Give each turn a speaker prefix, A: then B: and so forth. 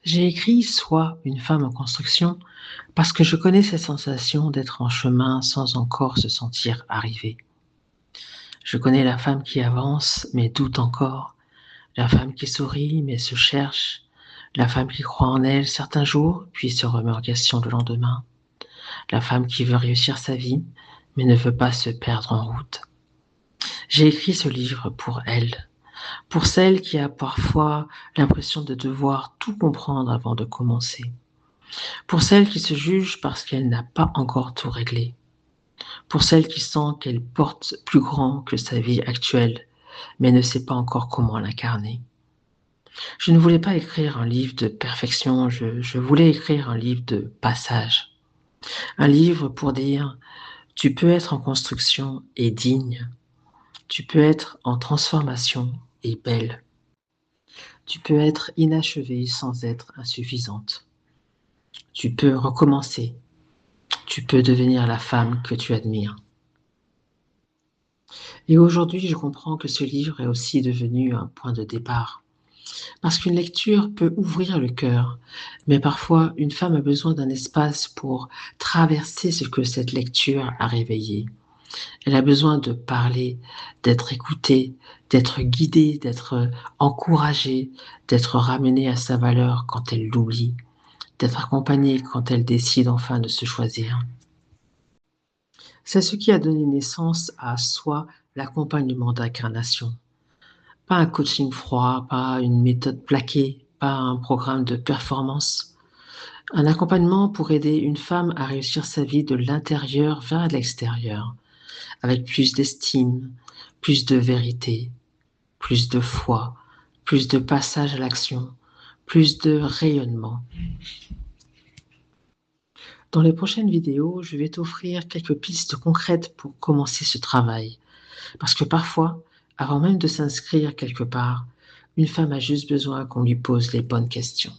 A: J'ai écrit Sois une femme en construction parce que je connais cette sensation d'être en chemin sans encore se sentir arrivée. Je connais la femme qui avance mais doute encore, la femme qui sourit mais se cherche, la femme qui croit en elle certains jours puis se remet en question le lendemain, la femme qui veut réussir sa vie mais ne veut pas se perdre en route. J'ai écrit ce livre pour elle, pour celle qui a parfois l'impression de devoir tout comprendre avant de commencer. Pour celle qui se juge parce qu'elle n'a pas encore tout réglé. Pour celle qui sent qu'elle porte plus grand que sa vie actuelle, mais ne sait pas encore comment l'incarner. Je ne voulais pas écrire un livre de perfection, je voulais écrire un livre de passage. Un livre pour dire, tu peux être en construction et digne. Tu peux être en transformation et belle. Tu peux être inachevée sans être insuffisante. Tu peux recommencer. Tu peux devenir la femme que tu admires. Et aujourd'hui, je comprends que ce livre est aussi devenu un point de départ. Parce qu'une lecture peut ouvrir le cœur, mais parfois une femme a besoin d'un espace pour traverser ce que cette lecture a réveillé. Elle a besoin de parler, d'être écoutée, d'être guidée, d'être encouragée, d'être ramenée à sa valeur quand elle l'oublie, d'être accompagnée quand elle décide enfin de se choisir. C'est ce qui a donné naissance à Soi, l'accompagnement d'incarnation. Pas un coaching froid, pas une méthode plaquée, pas un programme de performance. Un accompagnement pour aider une femme à réussir sa vie de l'intérieur vers l'extérieur, avec plus d'estime, plus de vérité, plus de foi, plus de passage à l'action, plus de rayonnement. Dans les prochaines vidéos, je vais t'offrir quelques pistes concrètes pour commencer ce travail. Parce que parfois, avant même de s'inscrire quelque part, une femme a juste besoin qu'on lui pose les bonnes questions.